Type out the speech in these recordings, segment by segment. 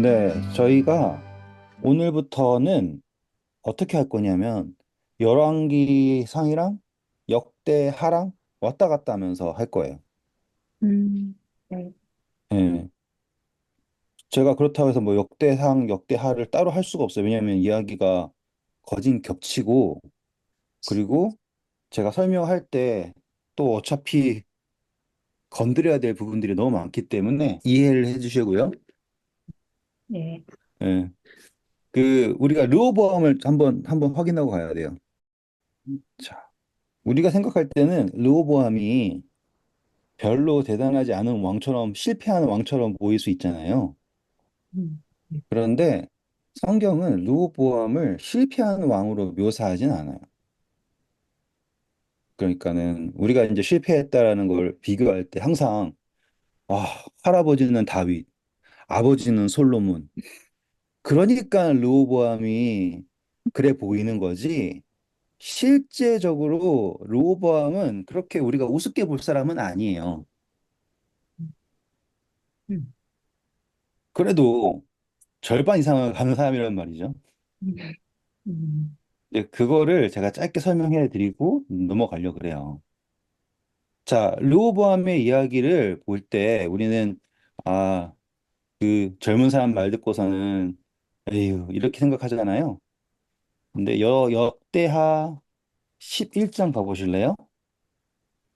네, 저희가 오늘부터는 어떻게 할 거냐면 열왕기상이랑 역대하랑 왔다 갔다 하면서 할 거예요. 네. 예. 제가 그렇다고 해서 뭐 역대상, 역대하를 따로 할 수가 없어요. 왜냐하면 이야기가 거진 겹치고 그리고 제가 설명할 때 또 어차피 건드려야 될 부분들이 너무 많기 때문에 이해를 해주시고요. 네. 예. 그 우리가 르호보암을 한번 확인하고 가야 돼요. 자, 우리가 생각할 때는 르호보암이 별로 대단하지 않은 왕처럼 실패하는 왕처럼 보일 수 있잖아요. 음, 네. 그런데 성경은 르호보암을 실패하는 왕으로 묘사하진 않아요. 그러니까는 우리가 이제 실패했다라는 걸 비교할 때 항상 할아버지는 다윗, 아버지는 솔로몬. 그러니까 르호보암이 그래 보이는 거지. 실제적으로 르호보암은 그렇게 우리가 우습게 볼 사람은 아니에요. 음, 그래도 절반 이상은 가는 사람이란 말이죠. 음, 음, 이제 그거를 제가 짧게 설명해 드리고 넘어가려고 그래요. 자, 르호보암의 이야기를 볼 때 우리는 아, 그 젊은 사람 말 듣고서는 에휴, 이렇게 생각하잖아요. 근데 역대하 11장 가보실래요?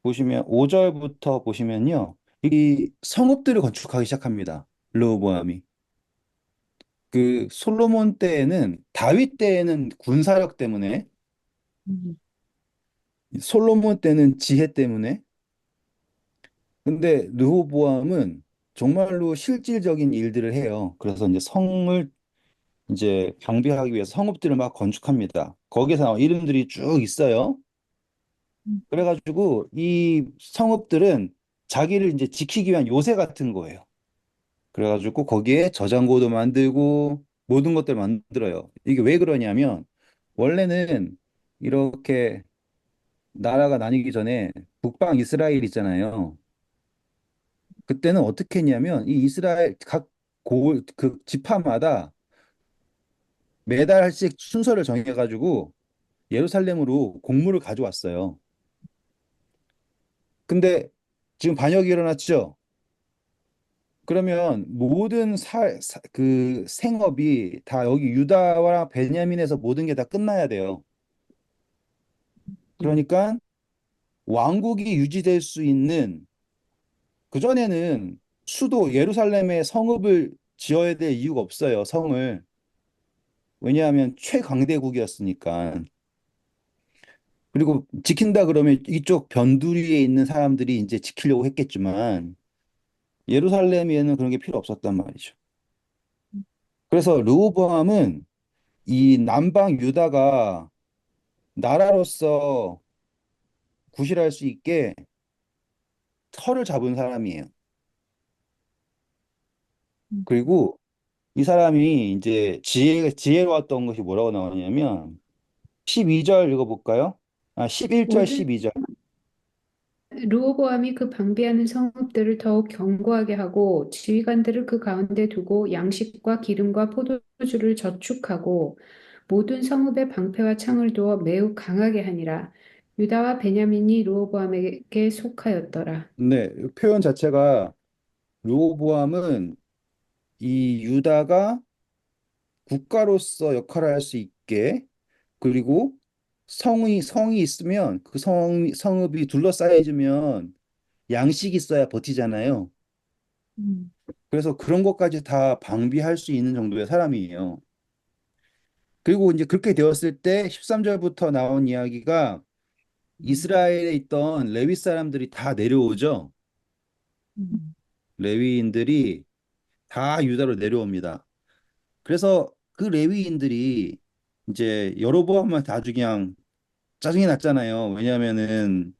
보시면 5절부터 보시면요. 이 성읍들을 건축하기 시작합니다. 르호보암이. 그 솔로몬 때에는 다윗 때에는 군사력 때문에 음, 솔로몬 때는 지혜 때문에 근데 르호보암은 정말로 실질적인 일들을 해요. 그래서 이제 성을 이제 방비하기 위해서 성읍들을 막 건축합니다. 거기서 이름들이 쭉 있어요. 음, 그래가지고 이 성읍들은 자기를 이제 지키기 위한 요새 같은 거예요. 그래가지고 거기에 저장고도 만들고 모든 것들을 만들어요. 이게 왜 그러냐면 원래는 이렇게 나라가 나뉘기 전에 북방 이스라엘 있잖아요. 그때는 어떻게 했냐면 이 이스라엘 그 지파마다 매달씩 순서를 정해가지고 예루살렘으로 공물을 가져왔어요. 근데 지금 반역이 일어났죠? 그러면 모든 그 생업이 다 여기 유다와 베냐민에서 모든 게 다 끝나야 돼요. 음, 그러니까 왕국이 유지될 수 있는 그전에는 수도 예루살렘에 성읍을 지어야 될 이유가 없어요. 성을. 왜냐하면 최강대국이었으니까. 그리고 지킨다 그러면 이쪽 변두리에 있는 사람들이 이제 지키려고 했겠지만 예루살렘에는 그런 게 필요 없었단 말이죠. 그래서 르호보암은 이 남방 유다가 나라로서 구실할 수 있게 터를 잡은 사람이에요. 음. 그리고 이 사람이 이제 지혜로웠던 것이 뭐라고 나오냐면 12절 읽어볼까요? 11절, 모든 12절. 르호보암이 그 방비하는 성읍들을 더욱 견고하게 하고 지휘관들을 그 가운데 두고 양식과 기름과 포도주를 저축하고 모든 성읍의 방패와 창을 두어 매우 강하게 하니라. 유다와 베냐민이 르호보암에게 속하였더라. 네, 표현 자체가 르호보암은 이 유다가 국가로서 역할을 할 수 있게 그리고 성이 있으면 그 성읍이 둘러싸여지면 양식이 있어야 버티잖아요. 음, 그래서 그런 것까지 다 방비할 수 있는 정도의 사람이에요. 그리고 이제 그렇게 되었을 때 13절부터 나온 이야기가 이스라엘에 있던 레위 사람들이 다 내려오죠. 음, 레위인들이 다 유다로 내려옵니다. 그래서 그 레위인들이 이제 여로보암한테 아주 그냥 짜증이 났잖아요. 왜냐하면은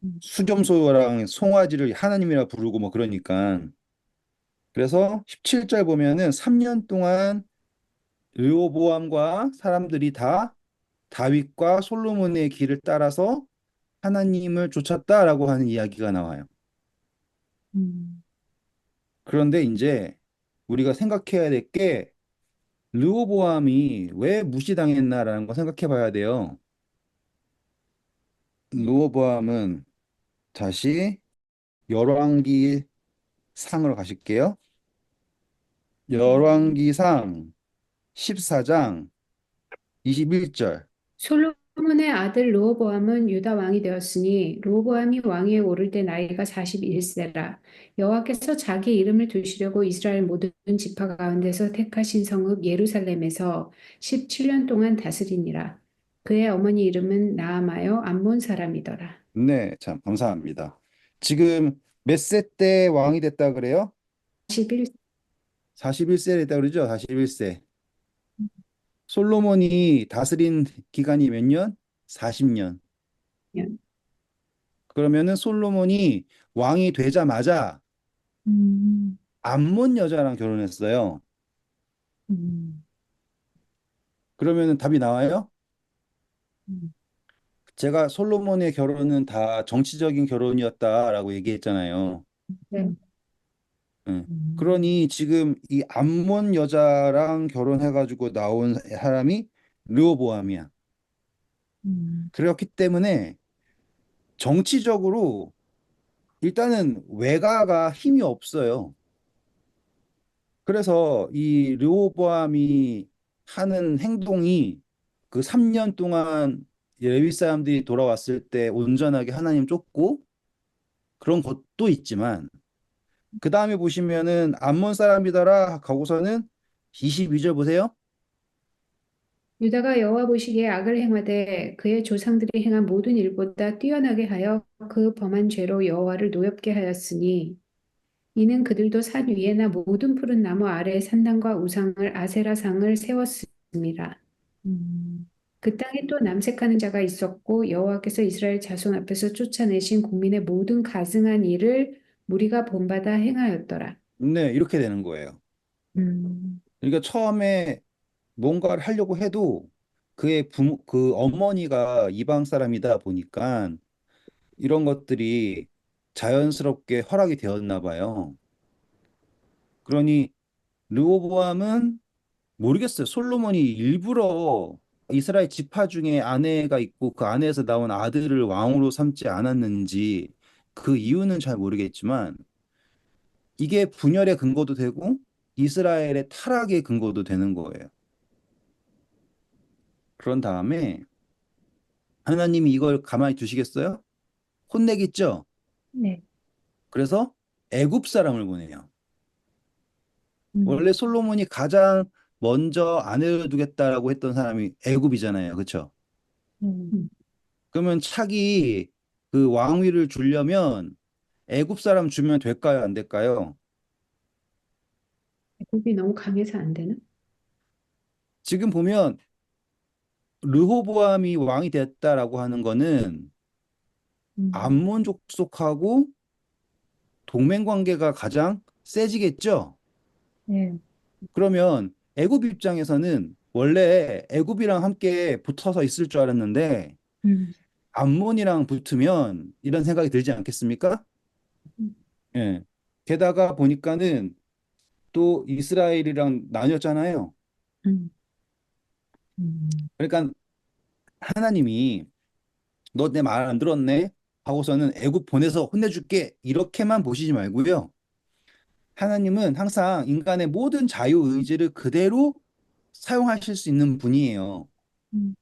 음, 수점소랑 송아지를 하나님이라 부르고 뭐 그러니까. 그래서 17절 보면은 3년 동안 르호보암과 사람들이 다 다윗과 솔로몬의 길을 따라서 하나님을 쫓았다라고 하는 이야기가 나와요. 음, 그런데 이제 우리가 생각해야 될 게 르호보암이 왜 무시당했나라는 거 생각해 봐야 돼요. 르호보암은 다시 열왕기 상으로 가실게요. 열왕기상 14장 21절. 솔로몬의 아들 르호보암은 유다 왕이 되었으니 르호보암이 왕위에 오를 때 나이가 41세라. 여호와께서 자기 이름을 두시려고 이스라엘 모든 지파 가운데서 택하신 성읍 예루살렘에서 17년 동안 다스리니라. 그의 어머니 이름은 나아마여 암몬 사람이더라. 네, 참 감사합니다. 지금 몇 세 때 왕이 됐다 그래요? 41년. 41세 됐다 그러죠? 41세. 솔로몬이 다스린 기간이 몇 년? 40년. 그러면은 솔로몬이 왕이 되자마자 음, 암몬 여자랑 결혼했어요. 음, 그러면은 답이 나와요? 음. 제가 솔로몬의 결혼은 다 정치적인 결혼이었다라고 얘기했잖아요. 네. 응. 음. 그러니 지금 이 암몬 여자랑 결혼해가지고 나온 사람이 르호보암이야. 음. 그렇기 때문에 정치적으로 일단은 외가가 힘이 없어요. 그래서 이 르호보암이 하는 행동이 그 3년 동안 레위 사람들이 돌아왔을 때 온전하게 하나님 쫓고 그런 것도 있지만 그 다음에 보시면은 암몬 사람이더라 하고서는 22절 보세요. 유다가 여호와 보시기에 악을 행하되 그의 조상들이 행한 모든 일보다 뛰어나게 하여 그 범한 죄로 여호와를 노엽게 하였으니 이는 그들도 산 위에나 모든 푸른 나무 아래에 산당과 우상을 아세라상을 세웠습니다. 그 땅에 또 남색하는 자가 있었고 여호와께서 이스라엘 자손 앞에서 쫓아내신 국민의 모든 가증한 일을 무리가 본받아 행하였더라. 네, 이렇게 되는 거예요. 음, 그러니까 처음에 뭔가를 하려고 해도 그의 부모, 그 어머니가 이방 사람이다 보니까 이런 것들이 자연스럽게 허락이 되었나 봐요. 그러니 르호보암은 모르겠어요. 솔로몬이 일부러 이스라엘 지파 중에 아내가 있고 그 아내에서 나온 아들을 왕으로 삼지 않았는지 그 이유는 잘 모르겠지만 이게 분열의 근거도 되고 이스라엘의 타락의 근거도 되는 거예요. 그런 다음에 하나님이 이걸 가만히 두시겠어요? 혼내겠죠? 네. 그래서 애굽 사람을 보내요. 음, 원래 솔로몬이 가장 먼저 아내를 두겠다라고 했던 사람이 애굽이잖아요. 그렇죠? 음. 그러면 차기 그 왕위를 주려면 애굽 사람 주면 될까요? 안 될까요? 애굽이 너무 강해서 안 되나? 지금 보면 르호보암이 왕이 됐다라고 하는 거는 음, 암몬 족속하고 동맹 관계가 가장 세지겠죠? 네. 그러면 애굽 입장에서는 원래 애굽이랑 함께 붙어서 있을 줄 알았는데 음, 암몬이랑 붙으면 이런 생각이 들지 않겠습니까? 음, 예. 게다가 보니까는 또 이스라엘이랑 나뉘었잖아요. 음, 음. 그러니까 하나님이 너 내 말 안 들었네 하고서는 애굽 보내서 혼내줄게 이렇게만 보시지 말고요. 하나님은 항상 인간의 모든 자유 의지를 그대로 사용하실 수 있는 분이에요. 음,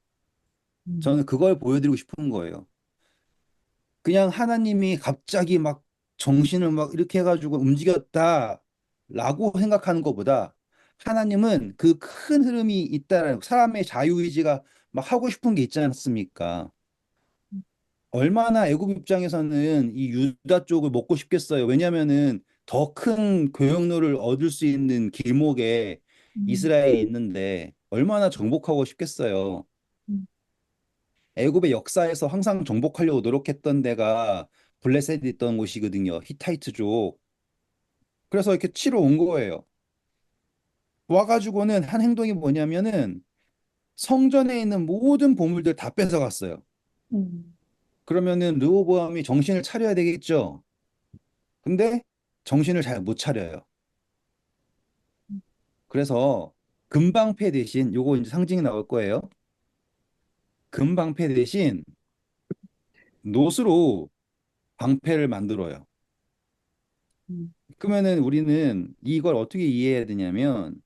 음, 저는 그걸 보여드리고 싶은 거예요. 그냥 하나님이 갑자기 막 정신을 막 이렇게 해가지고 움직였다라고 생각하는 것보다 하나님은 그 큰 흐름이 있다는 사람의 자유의지가 막 하고 싶은 게 있지 않습니까? 얼마나 애굽 입장에서는 이 유다 쪽을 먹고 싶겠어요. 왜냐면은 더 큰 교역로를 얻을 수 있는 길목에 음, 이스라엘이 있는데 얼마나 정복하고 싶겠어요. 음, 애굽의 역사에서 항상 정복하려고 노력했던 데가 블레셋이 있던 곳이거든요. 히타이트족. 그래서 이렇게 치러 온 거예요. 와가지고는 한 행동이 뭐냐면은 성전에 있는 모든 보물들 다 뺏어갔어요. 음, 그러면은 르호보암이 정신을 차려야 되겠죠. 근데 정신을 잘 못 차려요. 그래서 금방패 대신 요거 이제 상징이 나올 거예요. 금방패 대신 놋으로 방패를 만들어요. 음, 그러면은 우리는 이걸 어떻게 이해해야 되냐면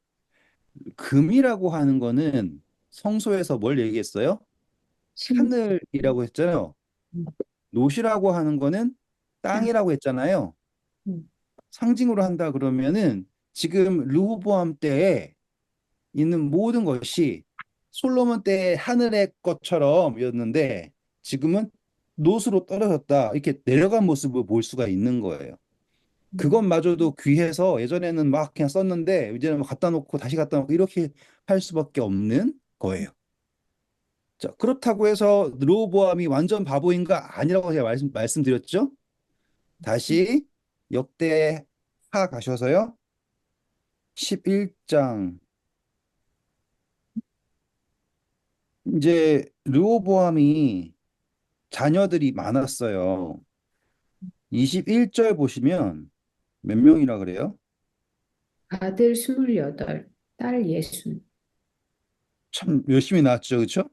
금이라고 하는 거는 성소에서 뭘 얘기했어요? 신, 하늘이라고 했잖아요. 음, 놋이라고 하는 거는 땅, 땅이라고 했잖아요. 음, 상징으로 한다 그러면은 지금 르호보암 때에 있는 모든 것이 솔로몬 때 하늘의 것처럼이었는데 지금은 놋으로 떨어졌다. 이렇게 내려간 모습을 볼 수가 있는 거예요. 음, 그것마저도 귀해서 예전에는 막 그냥 썼는데 이제는 막 갖다 놓고 다시 갖다 놓고 이렇게 할 수밖에 없는 거예요. 자, 그렇다고 해서 르호보암이 완전 바보인가? 아니라고 제가 말씀드렸죠. 다시 역대하 가셔서요. 11장. 이제 르호보암이 자녀들이 많았어요. 21절 보시면 몇 명이라 그래요? 아들 28, 딸 60. 참 열심히 낳았죠, 그렇죠?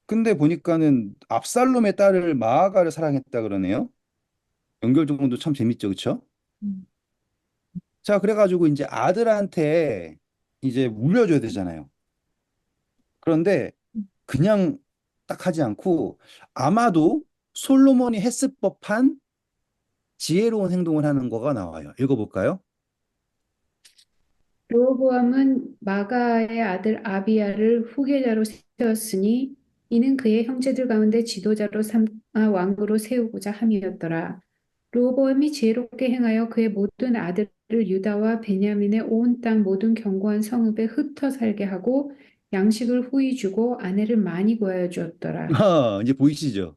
근데 보니까는 압살롬의 딸을 마아가를 사랑했다 그러네요. 연결 정도 참 재밌죠, 그렇죠? 음, 자, 그래가지고 이제 아들한테 이제 물려줘야 되잖아요. 그런데 그냥 딱 하지 않고 아마도 솔로몬이 했을 법한 지혜로운 행동을 하는 거가 나와요. 읽어볼까요? 르호보암은 마가의 아들 아비야를 후계자로 세웠으니 이는 그의 형제들 가운데 지도자로 삼아 왕으로 세우고자 함이었더라. 르호보암이 지혜롭게 행하여 그의 모든 아들을 유다와 베냐민의 온 땅 모든 견고한 성읍에 흩어 살게 하고 양식을 후히 주고 아내를 많이 구하여 주었더라. 이제 보이시죠?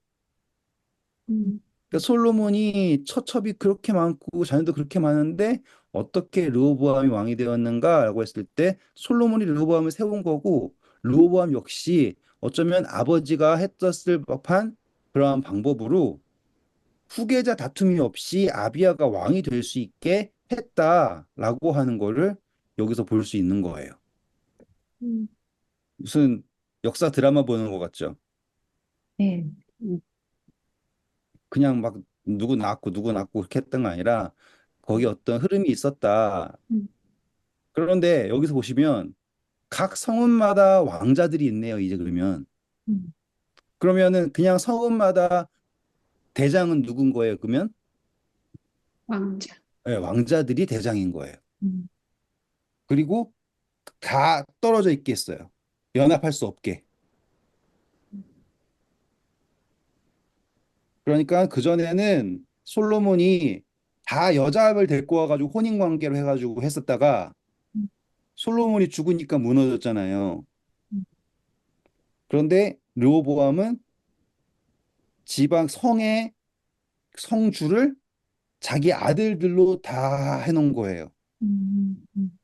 음, 그러니까 솔로몬이 처첩이 그렇게 많고 자녀도 그렇게 많은데 어떻게 르호보암이 왕이 되었는가라고 했을 때 솔로몬이 르호보암을 세운 거고 르호보암 역시 어쩌면 아버지가 했었을 법한 그러한 방법으로 후계자 다툼이 없이 아비야가 왕이 될 수 있게 했다라고 하는 거를 여기서 볼 수 있는 거예요. 음, 무슨 역사 드라마 보는 것 같죠? 네. 음, 그냥 막 누구 낳고 그렇게 했던 거 아니라 거기 음, 어떤 흐름이 있었다. 음, 그런데 여기서 보시면 각 성읍마다 왕자들이 있네요, 이제 그러면. 음. 그러면은 그냥 성읍마다 대장은 누군 거예요, 그러면? 왕자. 네, 왕자들이 대장인 거예요. 음, 그리고 다 떨어져 있겠어요. 연합할 수 없게. 그러니까 그전에는 솔로몬이 다 여자를 데리고 와가지고 혼인 관계로 해가지고 했었다가 음, 솔로몬이 죽으니까 무너졌잖아요. 음, 그런데 르호보암은 지방 성의 성주를 자기 아들들로 다 해놓은 거예요. 음, 음,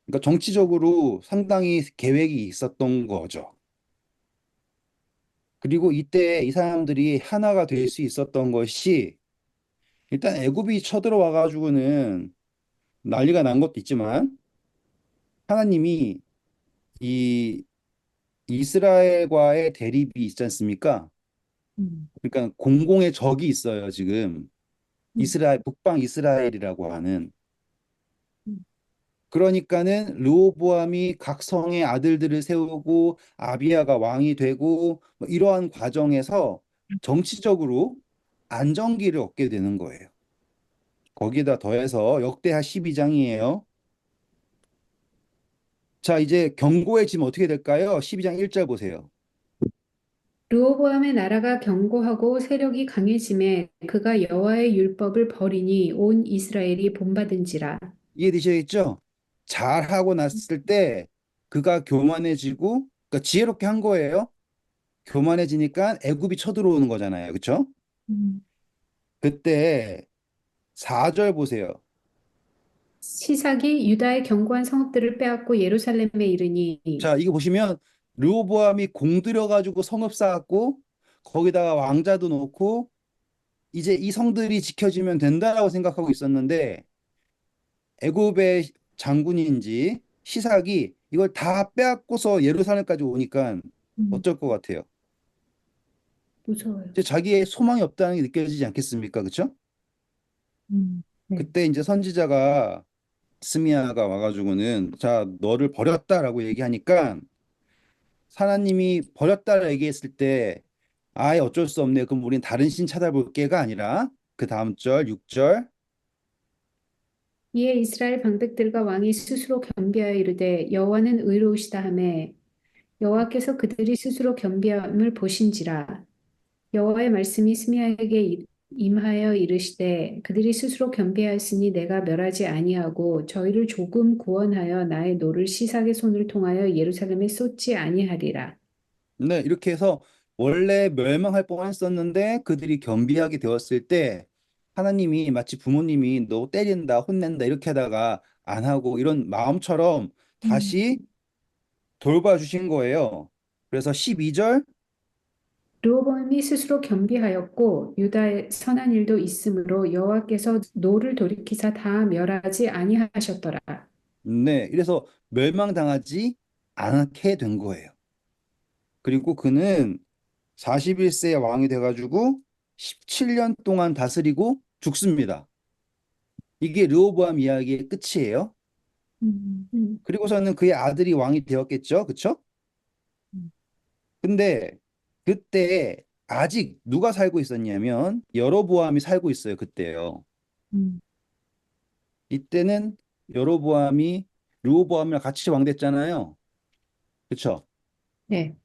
그러니까 정치적으로 상당히 계획이 있었던 거죠. 그리고 이때 이 사람들이 하나가 될 수 있었던 것이 일단 애굽이 쳐들어와 가지고는 난리가 난 것도 있지만 하나님이 이 이스라엘과의 대립이 있지 않습니까? 음, 그러니까 공공의 적이 있어요, 지금. 음, 북방 이스라엘이라고 하는. 음, 그러니까는 르호보암이 각 성의 아들들을 세우고 아비야가 왕이 되고 뭐 이러한 과정에서 정치적으로 안정기를 얻게 되는 거예요. 거기다 더해서 역대하 12장이에요. 자, 이제 경고해지면 어떻게 될까요? 12장 1절 보세요. 르호보암의 나라가 견고하고 세력이 강해짐에 그가 여호와의 율법을 버리니 온 이스라엘이 본받은지라. 이해되시겠죠? 잘하고 났을 때 그가 교만해지고 그러니까 지혜롭게 한 거예요. 교만해지니까 애굽이 쳐들어오는 거잖아요. 그렇죠? 음. 그때 4절 보세요. 시삭이 유다의 견고한 성읍들을 빼앗고 예루살렘에 이르니 자, 이거 보시면 르호보암이 공들여 가지고 성읍 쌓았고 거기다가 왕자도 놓고 이제 이 성들이 지켜지면 된다라고 생각하고 있었는데 애굽의 장군인지 시삭이 이걸 다 빼앗고서 예루살렘까지 오니까 음, 어쩔 것 같아요? 무서워요. 이제 자기의 소망이 없다는 게 느껴지지 않겠습니까? 그쵸? 네. 그때 이제 선지자가 스미야가 와가지고는 자 너를 버렸다라고 얘기하니까 하나님이 버렸다라 얘기했을 때 아예 어쩔 수 없네. 그럼 우린 다른 신 찾아볼게가 아니라 그 다음 절 6절. 이에 이스라엘 방백들과 왕이 스스로 겸비하여 이르되 여호와는 의로우시다 하매 여호와께서 그들이 스스로 겸비함을 보신지라 여호와의 말씀이 스미야에게 임하여 이르시되 그들이 스스로 겸비하였으니 내가 멸하지 아니하고 저희를 조금 구원하여 나의 노를 시삭의 손을 통하여 예루살렘에 쏟지 아니하리라. 네, 이렇게 해서 원래 멸망할 뻔했었는데 그들이 겸비하게 되었을 때 하나님이 마치 부모님이 너 때린다, 혼낸다 이렇게 하다가 안 하고 이런 마음처럼 음. 다시 돌봐주신 거예요. 그래서 12절. 르호보암이 스스로 겸비하였고 유다에 선한 일도 있으므로 여호와께서 노를 돌이키사 다 멸하지 아니하셨더라. 네, 이래서 멸망당하지 않게 된 거예요. 그리고 그는 41세의 왕이 돼가지고 17년 동안 다스리고 죽습니다. 이게 르호보암 이야기의 끝이에요. 음. 그리고서는 그의 아들이 왕이 되었겠죠. 그쵸? 음. 근데 그때 아직 누가 살고 있었냐면 여로보암이 살고 있어요. 그때요. 음. 이때는 여로보암이 르호보암이랑 같이 왕 됐잖아요. 그쵸? 네.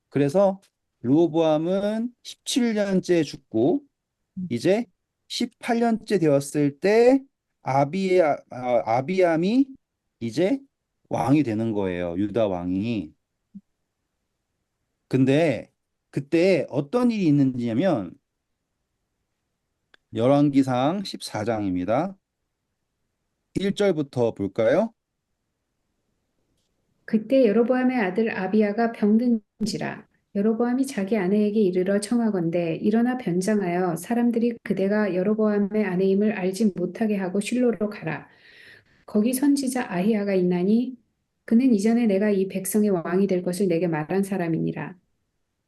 그래서 르호보암은 17년째 죽고 이제 18년째 되었을 때 아비암이 이제 왕이 되는 거예요. 유다 왕이. 근데 그때 어떤 일이 있는지냐면 열왕기상 14장입니다. 1절부터 볼까요? 그때 여로보암의 아들 아비야가 병든지라 여로보암이 자기 아내에게 이르러 청하건대 일어나 변장하여 사람들이 그대가 여로보암의 아내임을 알지 못하게 하고 실로로 가라. 거기 선지자 아히야가 있나니 그는 이전에 내가 이 백성의 왕이 될 것을 내게 말한 사람이니라.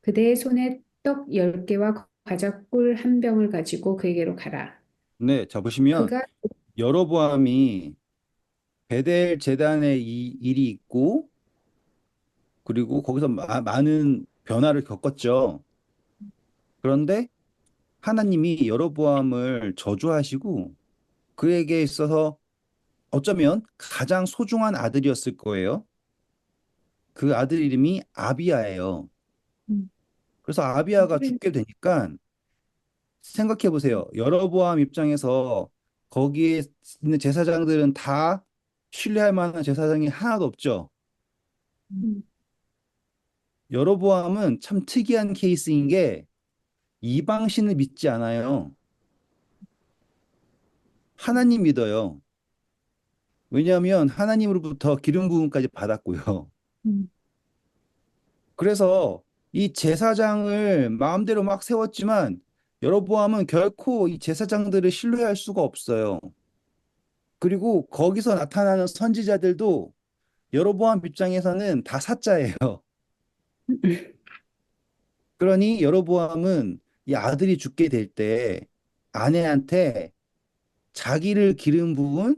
그대의 손에 떡 10개와 과자 꿀 한 병을 가지고 그에게로 가라. 네, 자 보시면 그가 여로보암이 베델 제단에 이 일이 있고 그리고 거기서 많은 변화를 겪었죠. 그런데 하나님이 여로보암을 저주하시고 그에게 있어서 어쩌면 가장 소중한 아들이었을 거예요. 그 아들 이름이 아비야예요. 음, 그래서 아비야가 그래. 죽게 되니까 생각해 보세요. 여로보암 입장에서 거기에 있는 제사장들은 다 신뢰할 만한 제사장이 하나도 없죠. 음, 여로보암은 참 특이한 케이스인 게 이방신을 믿지 않아요. 하나님 믿어요. 왜냐하면 하나님으로부터 기름 부음까지 받았고요. 음, 그래서 이 제사장을 마음대로 막 세웠지만 여로보암은 결코 이 제사장들을 신뢰할 수가 없어요. 그리고 거기서 나타나는 선지자들도 여로보암 입장에서는 다 사자예요. 그러니 여로보암은 이 아들이 죽게 될 때 아내한테 자기를 기름 부은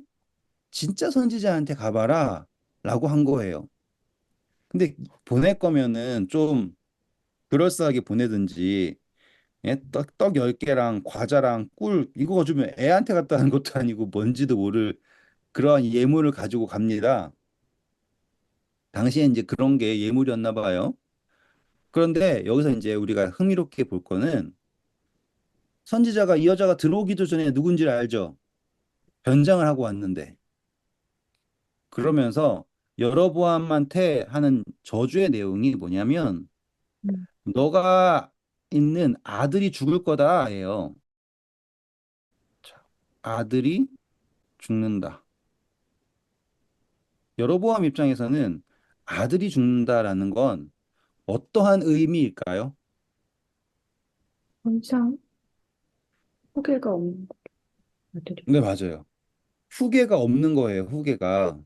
진짜 선지자한테 가봐라 라고 한 거예요. 근데 보낼 거면은 좀 그럴싸하게 보내든지 예? 떡 10개랑 과자랑 꿀 이거 주면 애한테 갖다 는 것도 아니고 뭔지도 모를 그러한 예물을 가지고 갑니다. 당시에 이제 그런 게 예물이었나 봐요. 그런데 여기서 이제 우리가 흥미롭게 볼 거는 선지자가 이 여자가 들어오기도 전에 누군지를 알죠. 변장을 하고 왔는데 그러면서 여로보암한테 하는 저주의 내용이 뭐냐면 음. 너가 있는 아들이 죽을 거다예요. 자, 아들이 죽는다. 여로보암 입장에서는 아들이 죽는다라는 건 어떠한 의미일까요? 항상 후계가 없는 아들이. 네, 맞아요. 후계가 없는 거예요, 후계가.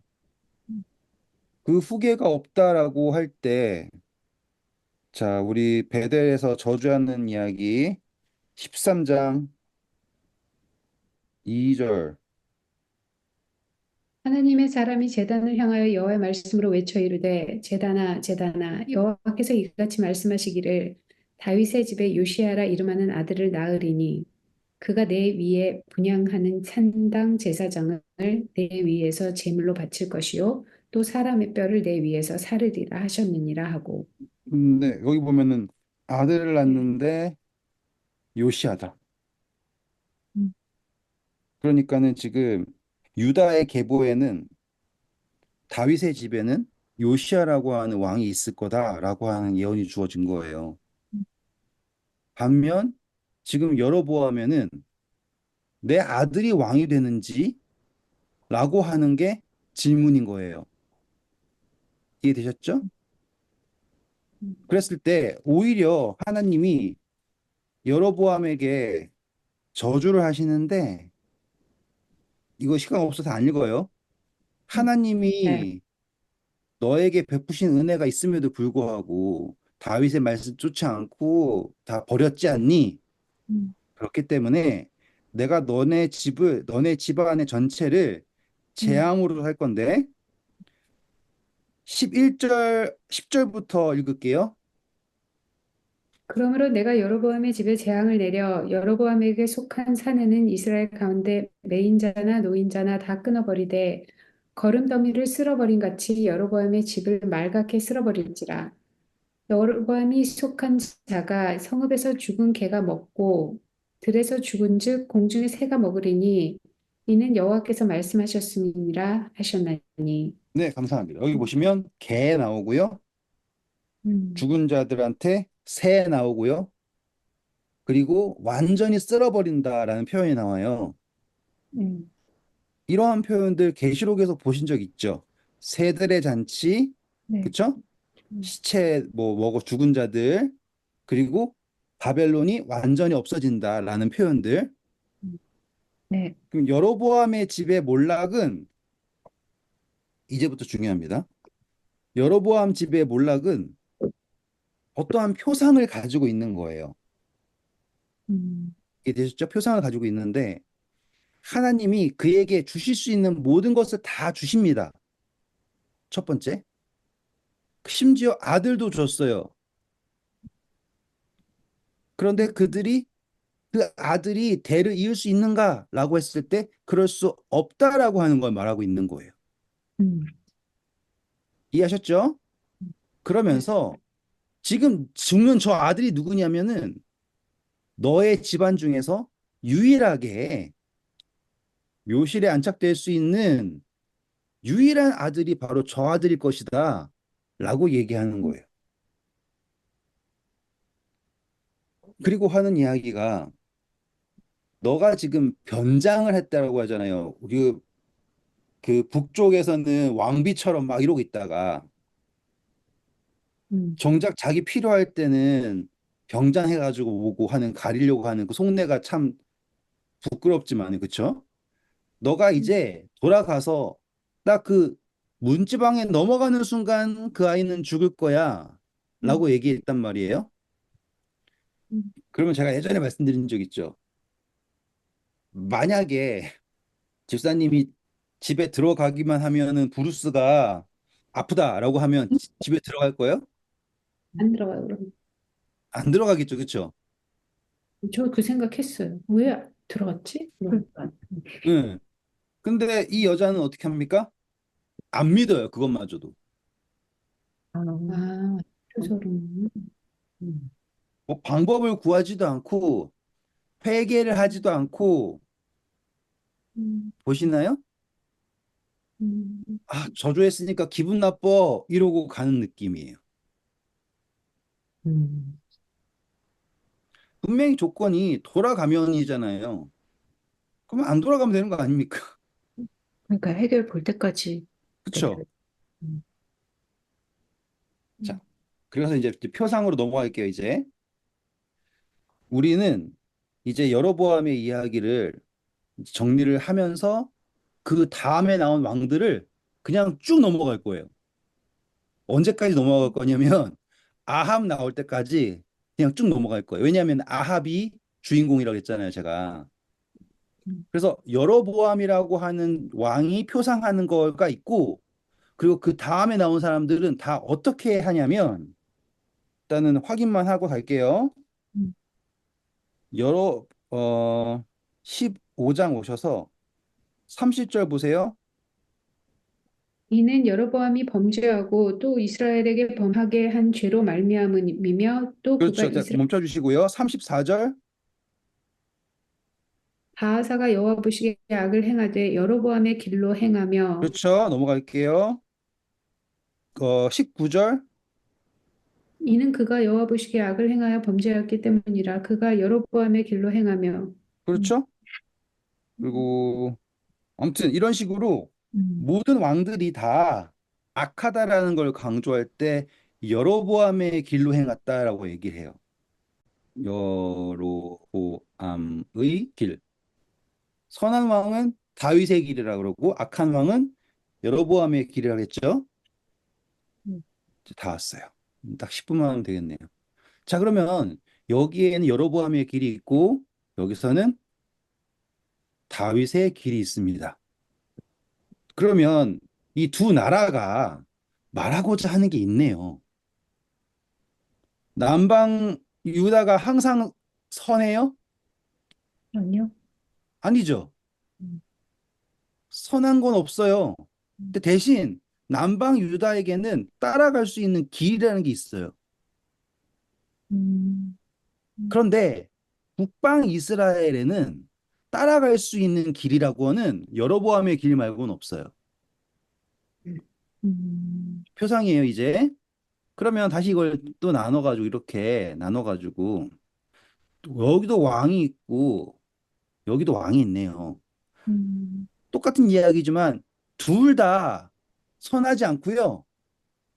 그 후계가 없다라고 할 때, 자, 우리 베델에서 저주하는 이야기 13장 2절. 하나님의 사람이 제단을 향하여 여호와의 말씀으로 외쳐 이르되 제단아 제단아 여호와께서 이같이 말씀하시기를 다윗의 집에 요시아라 이름하는 아들을 낳으리니 그가 내 위에 분향하는 산당 제사장을 내 위에서 제물로 바칠 것이요 또 사람의 뼈를 내 위에서 사르리라 하셨느니라 하고. 네, 여기 보면은 아들을 네. 낳는데 요시하다. 음. 그러니까는 지금 유다의 계보에는 다윗의 집에는 요시아라고 하는 왕이 있을 거다라고 하는 예언이 주어진 거예요. 반면 지금 여로보암에는 내 아들이 왕이 되는지라고 하는 게 질문인 거예요. 이해되셨죠? 그랬을 때 오히려 하나님이 여로보암에게 저주를 하시는데 이거 시간 없어서 안 읽어요. 네. 하나님이 너에게 베푸신 은혜가 있음에도 불구하고 다윗의 말씀 쫓지 않고 다 버렸지 않니? 음. 그렇기 때문에 내가 너네 집안의 전체를 음. 재앙으로 할 건데 11절, 10절부터 읽을게요. 그러므로 내가 여로보암의 집에 재앙을 내려 여로보암에게 속한 사내는 이스라엘 가운데 매인자나 노인자나 다 끊어버리되 거름더미를 쓸어버린 같이 여로보암의 집을 말갛게 쓸어버릴지라. 여로보암이 속한 자가 성읍에서 죽은 개가 먹고 들에서 죽은즉 공중의 새가 먹으리니 이는 여호와께서 말씀하셨음이니라 하셨나니. 네, 감사합니다. 여기 보시면 개 나오고요. 음. 죽은 자들한테 새 나오고요. 그리고 완전히 쓸어버린다라는 표현이 나와요. 음. 이러한 표현들 계시록에서 보신 적 있죠? 새들의 잔치, 네. 그쵸? 음. 시체 뭐 먹어 죽은 자들, 그리고 바벨론이 완전히 없어진다라는 표현들. 음. 네. 그럼 여로보암의 집의 몰락은 이제부터 중요합니다. 여로보암 집의 몰락은 어떠한 표상을 가지고 있는 거예요. 음. 이해되셨죠? 표상을 가지고 있는데 하나님이 그에게 주실 수 있는 모든 것을 다 주십니다. 첫 번째. 심지어 아들도 줬어요. 그런데 그 아들이 대를 이을 수 있는가라고 했을 때 그럴 수 없다라고 하는 걸 말하고 있는 거예요. 음. 이해하셨죠? 네. 그러면서 지금 죽는 저 아들이 누구냐면은 너의 집안 중에서 유일하게 묘실에 안착될 수 있는 유일한 아들이 바로 저 아들일 것이다 라고 얘기하는 거예요. 그리고 하는 이야기가 너가 지금 변장을 했다라고 하잖아요. 그 북쪽에서는 왕비처럼 막 이러고 있다가 음. 정작 자기 필요할 때는 병장해가지고 오고 하는 가리려고 하는 그 속내가 참 부끄럽지만 그쵸? 너가 이제 돌아가서 딱 그 문지방에 넘어가는 순간 그 아이는 죽을 거야 음. 라고 얘기했단 말이에요. 음. 그러면 제가 예전에 말씀드린 적 있죠. 만약에 집사님이 집에 들어가기만 하면은 브루스가 아프다라고 하면 집에 들어갈 거예요? 안 들어가요, 그럼. 안 들어가겠죠, 그쵸? 저 그 생각했어요. 왜 들어갔지? 그러니까. 응. 근데 이 여자는 어떻게 합니까? 안 믿어요, 그것마저도. 아, 표절은. 음. 뭐 방법을 구하지도 않고 회개를 하지도 않고 음. 보시나요? 음. 아, 저주했으니까 기분 나빠 이러고 가는 느낌이에요. 음. 분명히 조건이 돌아가면이잖아요. 그러면 안 돌아가면 되는 거 아닙니까? 그러니까 해결 볼 때까지 그쵸? 내버려. 음. 자, 음. 그래서 이제 표상으로 넘어갈게요, 이제. 우리는 이제 여로보암의 이야기를 정리를 하면서 그 다음에 나온 왕들을 그냥 쭉 넘어갈 거예요. 언제까지 넘어갈 거냐면 아합 나올 때까지 그냥 쭉 넘어갈 거예요. 왜냐하면 아합이 주인공이라고 했잖아요, 제가. 음, 그래서 여로보암이라고 하는 왕이 표상하는 거가 있고, 그리고 그 다음에 나온 사람들은 다 어떻게 하냐면, 일단은 확인만 하고 갈게요. 음. 여러 15장 오셔서 30절 보세요. 이는 여로보암이 범죄하고 또 이스라엘에게 범하게 한 죄로 말미암음이며 또 그가 그렇죠. 자, 이스라엘 멈춰 주시고요. 34절. 바하사가 여호와 보시기에 악을 행하되 여로보암의 길로 행하며 그렇죠. 넘어갈게요. 19절. 이는 그가 여호와 보시기에 악을 행하여 범죄하였기 때문이라 그가 여로보암의 길로 행하며 음, 그렇죠. 음, 그리고 아무튼 이런 식으로 음, 모든 왕들이 다 악하다라는 걸 강조할 때 여로보암의 길로 행했다라고 얘기를 해요. 여로보암의 길. 선한 왕은 다윗의 길이라 그러고 악한 왕은 여로보암의 길이라고 했죠. 음, 이제 다 왔어요. 딱 10분만 하면 되겠네요. 자, 그러면 여기에는 여로보암의 길이 있고 여기서는 다윗의 길이 있습니다. 그러면 이 두 나라가 말하고자 하는 게 있네요. 남방 유다가 항상 선해요? 아니요. 아니죠. 음, 선한 건 없어요. 음, 근데 대신 남방 유다에게는 따라갈 수 있는 길이라는 게 있어요. 음, 그런데 북방 이스라엘에는 따라갈 수 있는 길이라고는 여로보암의 길 말고는 없어요. 음, 표상이에요, 이제. 그러면 다시 이걸 또 나눠가지고 이렇게 나눠가지고 또 여기도 왕이 있고 여기도 왕이 있네요. 음, 똑같은 이야기지만 둘 다 선하지 않고요.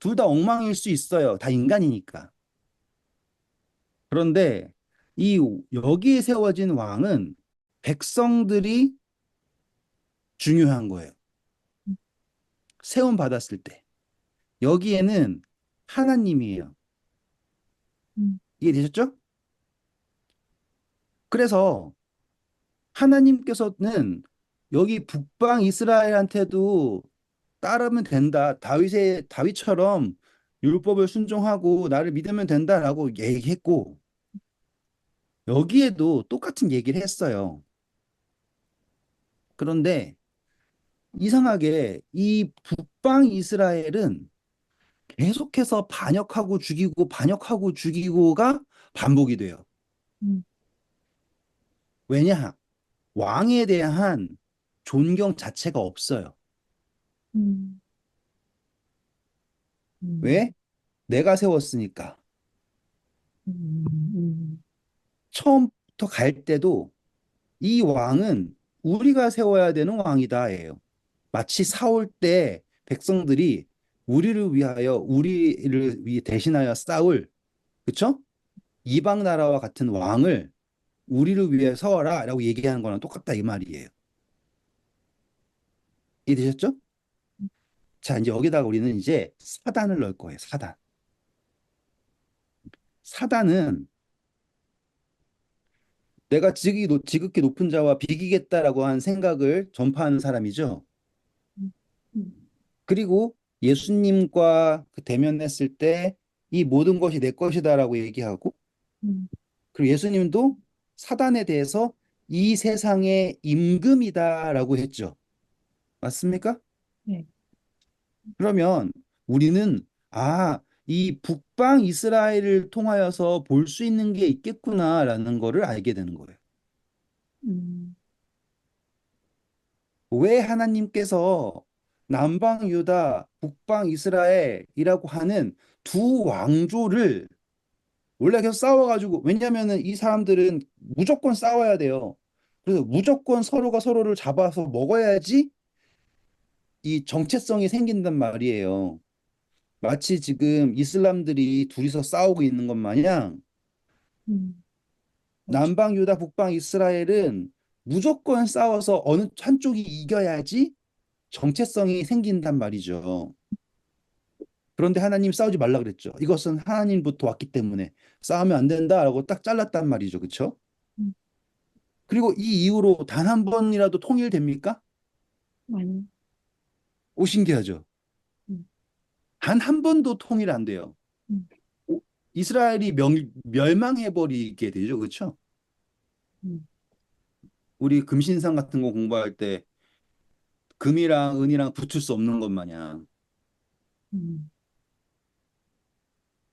둘 다 엉망일 수 있어요. 다 인간이니까. 그런데 이 여기에 세워진 왕은 백성들이 중요한 거예요. 세움 받았을 때. 여기에는 하나님이에요. 음, 이해되셨죠? 그래서 하나님께서는 여기 북방 이스라엘한테도 따르면 된다. 다윗처럼 율법을 순종하고 나를 믿으면 된다라고 얘기했고 여기에도 똑같은 얘기를 했어요. 그런데 이상하게 이 북방 이스라엘은 계속해서 반역하고 죽이고 반역하고 죽이고가 반복이 돼요. 음, 왜냐? 왕에 대한 존경 자체가 없어요. 음, 음, 왜? 내가 세웠으니까. 음, 처음부터 갈 때도 이 왕은 우리가 세워야 되는 왕이다예요. 마치 싸울 때 백성들이 우리를 위하여 우리를 위해 대신하여 싸울 그쵸? 이방 나라와 같은 왕을 우리를 위해 서어라라고 얘기하는 거랑 똑같다 이 말이에요. 이해되셨죠? 자, 이제 여기다가 우리는 이제 사단을 넣을 거예요. 사단. 사단은 내가 지극히 높은 자와 비기겠다라고 한 생각을 전파하는 사람이죠. 음, 그리고 예수님과 그 대면했을 때 이 모든 것이 내 것이다라고 얘기하고 음, 그리고 예수님도 사단에 대해서 이 세상의 임금이다라고 했죠. 맞습니까? 네. 그러면 우리는 이 북방 이스라엘을 통하여서 볼 수 있는 게 있겠구나라는 거를 알게 되는 거예요. 음, 왜 하나님께서 남방 유다, 북방 이스라엘이라고 하는 두 왕조를 원래 계속 싸워가지고 왜냐면은 이 사람들은 무조건 싸워야 돼요. 그래서 무조건 서로가 서로를 잡아서 먹어야지 이 정체성이 생긴단 말이에요. 마치 지금 이슬람들이 둘이서 싸우고 있는 것 마냥 그렇죠. 남방 유다, 북방 이스라엘은 무조건 싸워서 어느 한쪽이 이겨야지 정체성이 생긴단 말이죠. 그런데 하나님 싸우지 말라 그랬죠. 이것은 하나님부터 왔기 때문에 싸우면 안 된다라고 딱 잘랐단 말이죠. 그렇죠? 음, 그리고 이 이후로 단 한 번이라도 통일됩니까? 아니, 오, 신기하죠. 음, 단 한 번도 통일 안 돼요. 음, 오, 이스라엘이 멸망해버리게 되죠. 그렇죠? 음, 우리 금신상 같은 거 공부할 때 금이랑 은이랑 붙을 수 없는 것 마냥 음,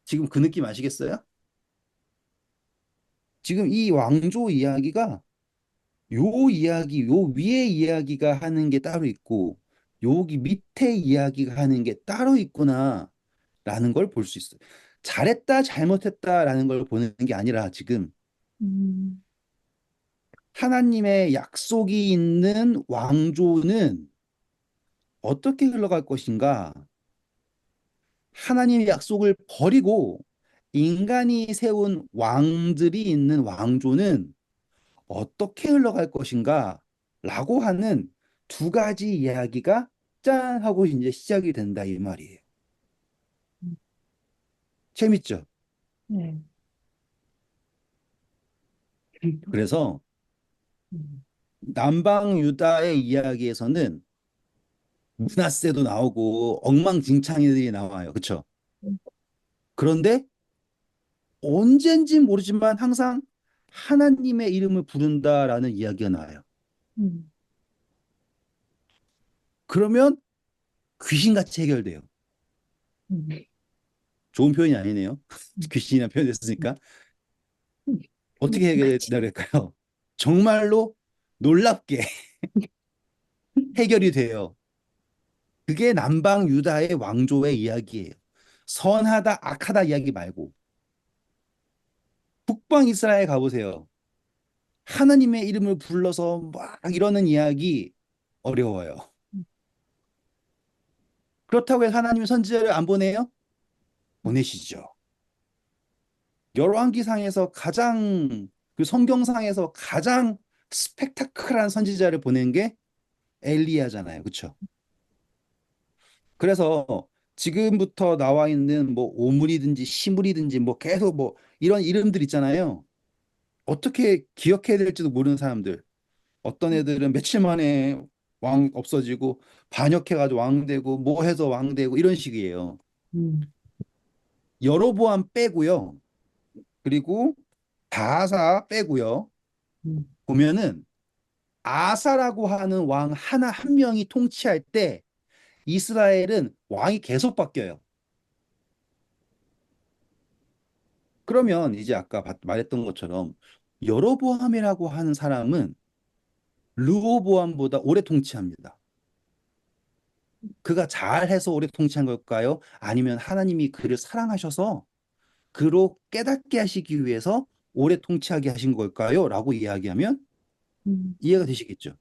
지금 그 느낌 아시겠어요? 지금 이 왕조 이야기가 요 이야기, 요 위에 이야기가 하는 게 따로 있고 여기 밑에 이야기가 하는 게 따로 있구나라는 걸 볼 수 있어요. 잘했다, 잘못했다라는 걸 보는 게 아니라 지금 음, 하나님의 약속이 있는 왕조는 어떻게 흘러갈 것인가? 하나님의 약속을 버리고 인간이 세운 왕들이 있는 왕조는 어떻게 흘러갈 것인가? 라고 하는 두 가지 이야기가 짠 하고 이제 시작이 된다 이 말이에요. 음, 재밌죠? 네. 그래서 음, 남방 유다의 이야기에서는 므낫세도 나오고 엉망진창이들이 나와요. 그렇죠? 음, 그런데 언젠지 모르지만 항상 하나님의 이름을 부른다라는 이야기가 나와요. 음, 그러면 귀신같이 해결돼요. 음, 좋은 표현이 아니네요. 음, 귀신이라는 표현이 됐으니까. 음, 어떻게 같이. 해결해야 될까요? 정말로 놀랍게 해결이 돼요. 그게 남방 유다의 왕조의 이야기예요. 선하다, 악하다 이야기 말고. 북방 이스라엘 가보세요. 하나님의 이름을 불러서 막 이러는 이야기 어려워요. 음, 그렇다고 해서 하나님이 선지자를 안 보내요? 보내시죠. 열왕기상에서 가장 그 성경상에서 가장 스펙타클한 선지자를 보낸 게 엘리야잖아요. 그렇죠? 그래서 지금부터 나와 있는 뭐 오물이든지 시물이든지 뭐 계속 뭐 이런 이름들 있잖아요. 어떻게 기억해야 될지도 모르는 사람들. 어떤 애들은 며칠 만에 왕 없어지고 반역해가지고 왕 되고 뭐 해서 왕 되고 이런 식이에요. 음, 여로보암 빼고요. 그리고 바사 빼고요. 음, 보면은 아사라고 하는 왕 하나 한 명이 통치할 때 이스라엘은 왕이 계속 바뀌어요. 그러면 이제 아까 말했던 것처럼 여로보암이라고 하는 사람은 르호보암보다 오래 통치합니다. 그가 잘해서 오래 통치한 걸까요? 아니면 하나님이 그를 사랑하셔서 그로 깨닫게 하시기 위해서 오래 통치하게 하신 걸까요? 라고 이야기하면 음, 이해가 되시겠죠?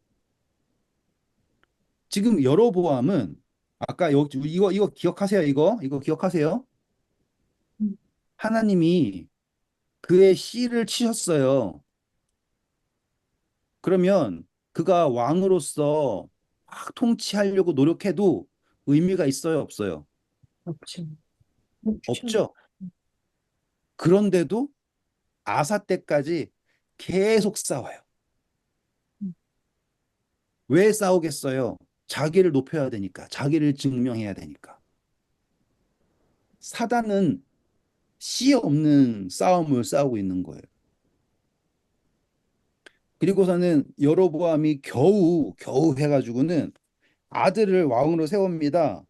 지금 여로보암은 아까 이거 기억하세요? 이거 기억하세요? 음, 하나님이 그의 씨를 치셨어요. 그러면 그가 왕으로서 막 통치하려고 노력해도 의미가 있어요, 없어요? 없죠. 없죠. 없죠. 그런데도 아사 때까지 계속 싸워요. 음, 왜 싸우겠어요? 자기를 높여야 되니까, 자기를 증명해야 되니까. 사단은 씨 없는 싸움을 싸우고 있는 거예요. 그리고서는 여로보암이 겨우 해가지고는 아들을 왕으로 세웁니다.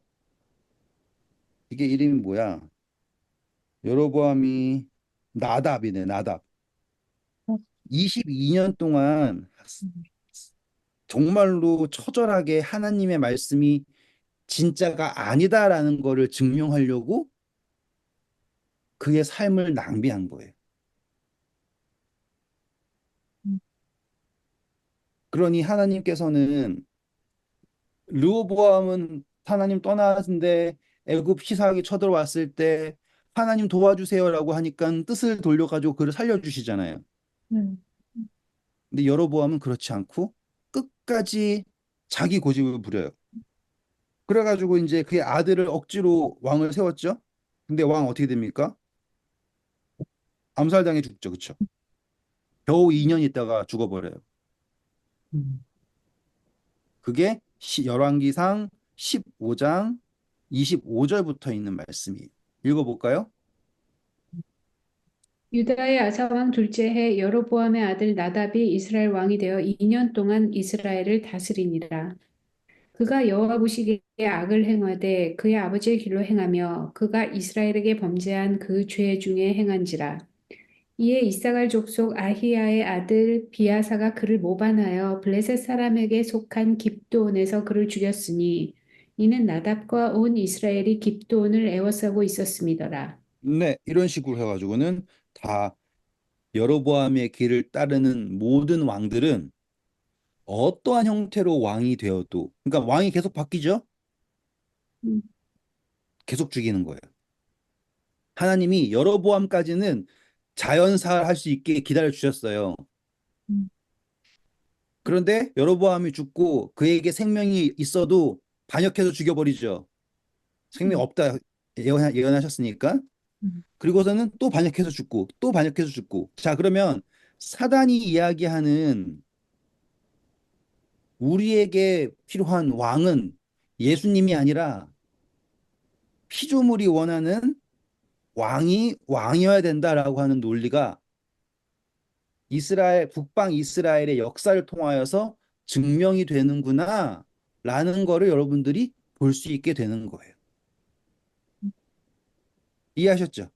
이게 이름이 뭐야? 여로보암이 나답이네, 나답. 어, 22년 동안 음, 정말로 처절하게 하나님의 말씀이 진짜가 아니다라는 거를 증명하려고 그의 삶을 낭비한 거예요. 음, 그러니 하나님께서는 르호보암은 하나님 떠나는데 애굽 시사하기 쳐들어왔을 때 하나님 도와주세요라고 하니까 뜻을 돌려가지고 그를 살려주시잖아요. 음, 근데 여로보암은 그렇지 않고 끝까지 자기 고집을 부려요. 그래가지고 이제 그의 아들을 억지로 왕을 세웠죠. 근데 왕 어떻게 됩니까? 암살당해 죽죠. 그쵸? 겨우 2년 있다가 죽어버려요. 음. 그게 열왕기상 15장 25절부터 있는 말씀이에요. 읽어볼까요? 유다의 아사 왕 둘째 해 여로보암의 아들 나답이 이스라엘 왕이 되어 2년 동안 이스라엘을 다스리니라. 그가 여호와 보시기에 악을 행하되 그의 아버지의 길로 행하며 그가 이스라엘에게 범죄한 그 죄 중에 행한지라. 이에 이사갈 족속 아히야의 아들 비아사가 그를 모반하여 블레셋 사람에게 속한 깁도온에서 그를 죽였으니 이는 나답과 온 이스라엘이 깁도온을 애워싸고 있었음이더라. 네, 이런 식으로 해가지고는 다 여로보암의 길을 따르는 모든 왕들은 어떠한 형태로 왕이 되어도, 그러니까 왕이 계속 바뀌죠? 음, 계속 죽이는 거예요. 하나님이 여로보암까지는 자연사할 수 있게 기다려 주셨어요. 음. 그런데 여로보암이 죽고 그에게 생명이 있어도 반역해서 죽여버리죠. 생명 음. 없다 예언하셨으니까. 음. 그리고서는 또 반역해서 죽고 또 반역해서 죽고. 자, 그러면 사단이 이야기하는 우리에게 필요한 왕은 예수님이 아니라 피조물이 원하는 왕이 왕이어야 된다라고 하는 논리가 이스라엘 북방 이스라엘의 역사를 통하여서 증명이 되는구나라는 거를 여러분들이 볼 수 있게 되는 거예요. 이해하셨죠?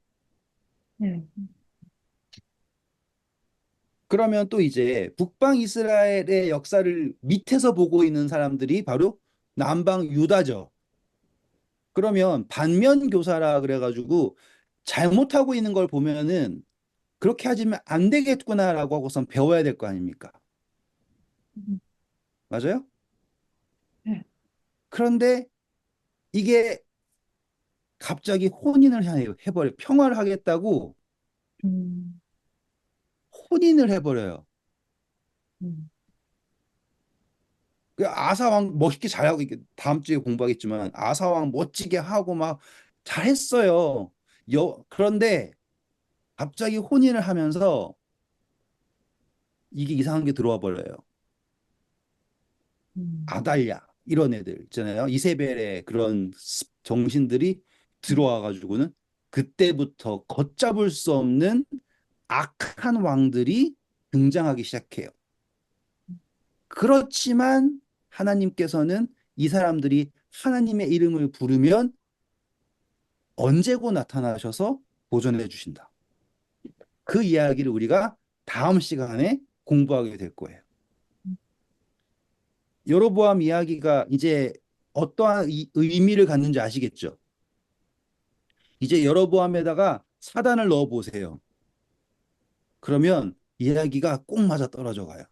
네. 그러면 또 이제 북방 이스라엘의 역사를 밑에서 보고 있는 사람들이 바로 남방 유다죠. 그러면 반면 교사라 그래가지고 잘못하고 있는 걸 보면은 그렇게 하지면 안 되겠구나라고 하고선 배워야 될 거 아닙니까? 음. 맞아요? 네. 그런데 이게 갑자기 혼인을 해버려. 평화를 하겠다고 음. 혼인을 해버려요. 음. 그 아사왕 멋있게 잘하고, 이게 다음 주에 공부하겠지만 아사왕 멋지게 하고 막 잘했어요. 그런데 갑자기 혼인을 하면서 이게 이상한 게 들어와 버려요. 음. 아달랴 이런 애들 있잖아요. 이세벨의 그런 정신들이 음. 들어와 가지고는 그때부터 걷잡을 수 없는 악한 왕들이 등장하기 시작해요. 그렇지만 하나님께서는 이 사람들이 하나님의 이름을 부르면 언제고 나타나셔서 보존해 주신다. 그 이야기를 우리가 다음 시간에 공부하게 될 거예요. 여로보암 이야기가 이제 어떠한 의미를 갖는지 아시겠죠? 이제 여로보암에다가 사단을 넣어 보세요. 그러면 이야기가 꼭 맞아 떨어져 가요.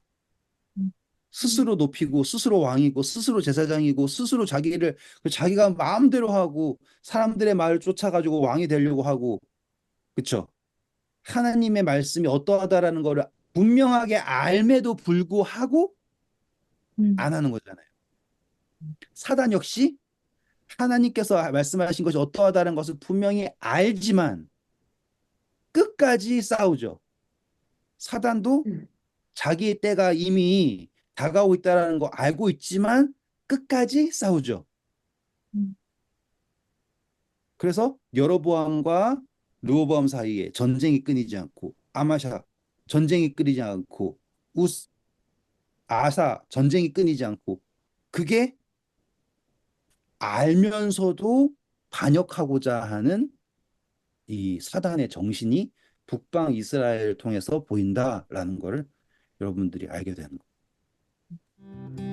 음. 스스로 높이고 스스로 왕이고 스스로 제사장이고 스스로 자기가 마음대로 하고 사람들의 말을 쫓아가지고 왕이 되려고 하고. 그쵸? 하나님의 말씀이 어떠하다라는 거를 분명하게 알매도 불구하고 음. 안 하는 거잖아요. 사단 역시 하나님께서 말씀하신 것이 어떠하다는 것을 분명히 알지만 끝까지 싸우죠. 사단도 음, 자기의 때가 이미 다가오고 있다는 거 알고 있지만 끝까지 싸우죠. 음. 그래서 여로보암과 르호보암 사이에 전쟁이 끊이지 않고, 아마샤 전쟁이 끊이지 않고, 우스 아사 전쟁이 끊이지 않고, 그게 알면서도 반역하고자 하는 이 사단의 정신이 북방 이스라엘을 통해서 보인다라는 것을 여러분들이 알게 되는 거예요.